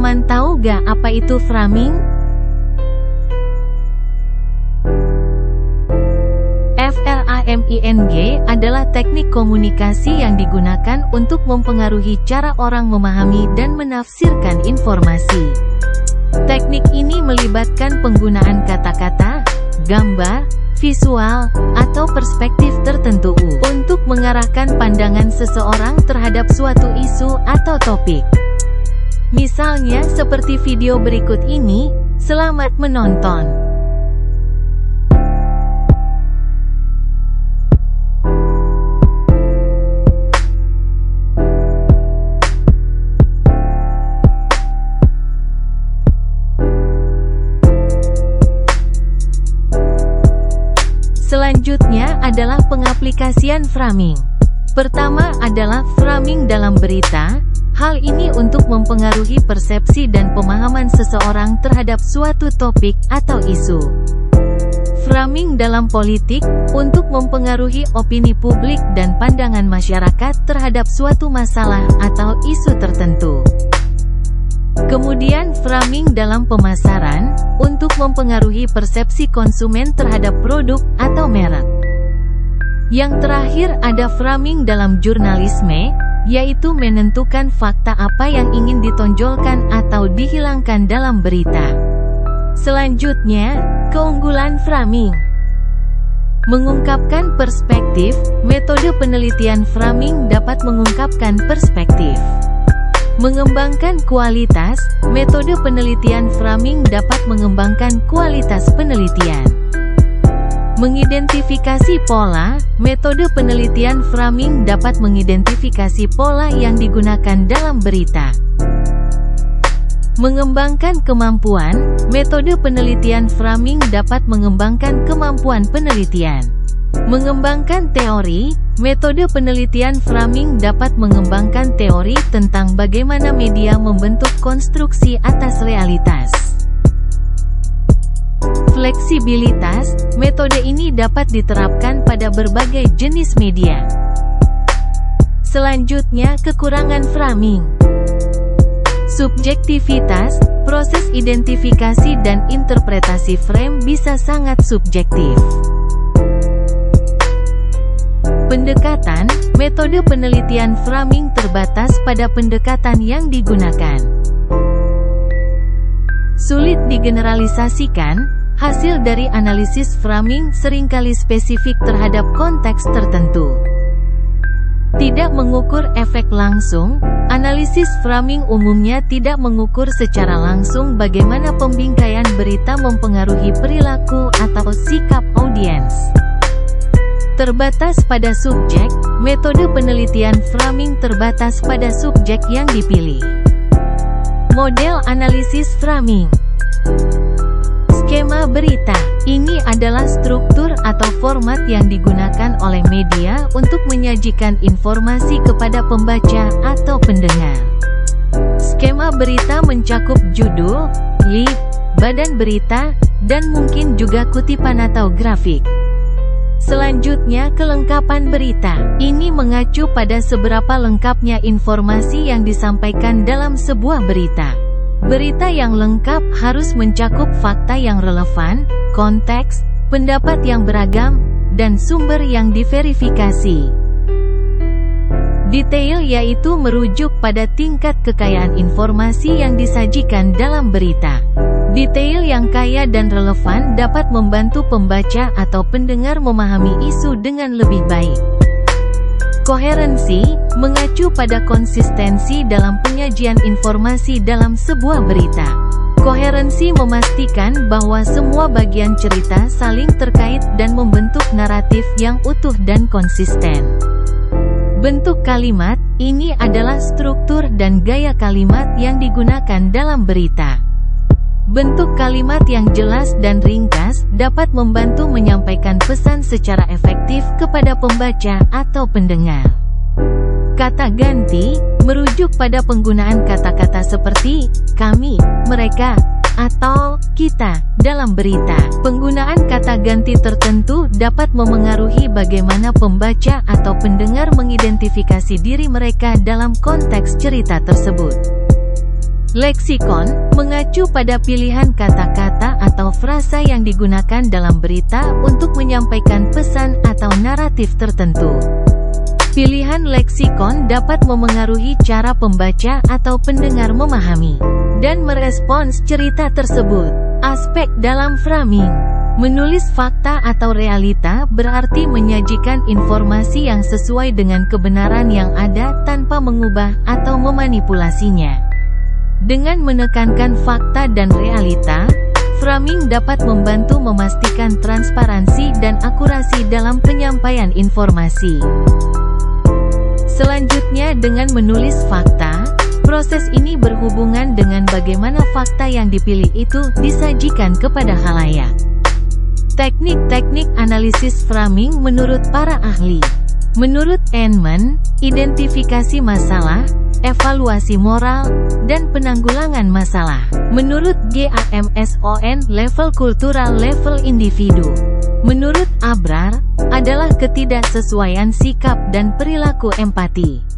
Teman-teman tahu gak apa itu framing? Framing adalah teknik komunikasi yang digunakan untuk mempengaruhi cara orang memahami dan menafsirkan informasi. Teknik ini melibatkan penggunaan kata-kata, gambar, visual, atau perspektif tertentu untuk mengarahkan pandangan seseorang terhadap suatu isu atau topik. Misalnya seperti video berikut ini. Selamat menonton. Selanjutnya adalah pengaplikasian framing. Pertama adalah framing dalam berita. Hal ini untuk mempengaruhi persepsi dan pemahaman seseorang terhadap suatu topik atau isu. Framing dalam politik, untuk mempengaruhi opini publik dan pandangan masyarakat terhadap suatu masalah atau isu tertentu. Kemudian framing dalam pemasaran, untuk mempengaruhi persepsi konsumen terhadap produk atau merek. Yang terakhir ada framing dalam jurnalisme, yaitu menentukan fakta apa yang ingin ditonjolkan atau dihilangkan dalam berita. Selanjutnya, keunggulan framing. Mengungkapkan perspektif, metode penelitian framing dapat mengungkapkan perspektif. Mengembangkan kualitas, metode penelitian framing dapat mengembangkan kualitas penelitian. Mengidentifikasi pola, metode penelitian framing dapat mengidentifikasi pola yang digunakan dalam berita. Mengembangkan kemampuan, metode penelitian framing dapat mengembangkan kemampuan penelitian. Mengembangkan teori, metode penelitian framing dapat mengembangkan teori tentang bagaimana media membentuk konstruksi atas realitas. Fleksibilitas, metode ini dapat diterapkan pada berbagai jenis media. Selanjutnya, kekurangan framing. Subjektivitas, proses identifikasi dan interpretasi frame bisa sangat subjektif. Pendekatan, metode penelitian framing terbatas pada pendekatan yang digunakan. Sulit digeneralisasikan. Hasil dari analisis framing seringkali spesifik terhadap konteks tertentu. Tidak mengukur efek langsung, analisis framing umumnya tidak mengukur secara langsung bagaimana pembingkaian berita mempengaruhi perilaku atau sikap audiens. Terbatas pada subjek, metode penelitian framing terbatas pada subjek yang dipilih. Model analisis framing. Skema berita. Ini adalah struktur atau format yang digunakan oleh media untuk menyajikan informasi kepada pembaca atau pendengar. Skema berita mencakup judul, lead, badan berita, dan mungkin juga kutipan atau grafik. Selanjutnya, kelengkapan berita. Ini mengacu pada seberapa lengkapnya informasi yang disampaikan dalam sebuah berita. Berita yang lengkap harus mencakup fakta yang relevan, konteks, pendapat yang beragam, dan sumber yang diverifikasi. Detail yaitu merujuk pada tingkat kekayaan informasi yang disajikan dalam berita. Detail yang kaya dan relevan dapat membantu pembaca atau pendengar memahami isu dengan lebih baik. Koherensi, mengacu pada konsistensi dalam penyajian informasi dalam sebuah berita. Koherensi memastikan bahwa semua bagian cerita saling terkait dan membentuk naratif yang utuh dan konsisten. Bentuk kalimat, ini adalah struktur dan gaya kalimat yang digunakan dalam berita. Bentuk kalimat yang jelas dan ringkas dapat membantu menyampaikan pesan secara efektif kepada pembaca atau pendengar. Kata ganti, merujuk pada penggunaan kata-kata seperti kami, mereka, atau kita dalam berita. Penggunaan kata ganti tertentu dapat memengaruhi bagaimana pembaca atau pendengar mengidentifikasi diri mereka dalam konteks cerita tersebut. Leksikon mengacu pada pilihan kata-kata atau frasa yang digunakan dalam berita untuk menyampaikan pesan atau naratif tertentu. Pilihan leksikon dapat memengaruhi cara pembaca atau pendengar memahami dan merespons cerita tersebut. Aspek dalam framing. Menulis fakta atau realita berarti menyajikan informasi yang sesuai dengan kebenaran yang ada tanpa mengubah atau memanipulasinya. Dengan menekankan fakta dan realita, framing dapat membantu memastikan transparansi dan akurasi dalam penyampaian informasi. Selanjutnya, dengan menulis fakta, proses ini berhubungan dengan bagaimana fakta yang dipilih itu disajikan kepada khalayak. Teknik-teknik analisis framing menurut para ahli. Menurut Ehman, identifikasi masalah, evaluasi moral, dan penanggulangan masalah. Menurut GAMSON, level kultural level individu. Menurut Abrar, adalah ketidaksesuaian sikap dan perilaku empati.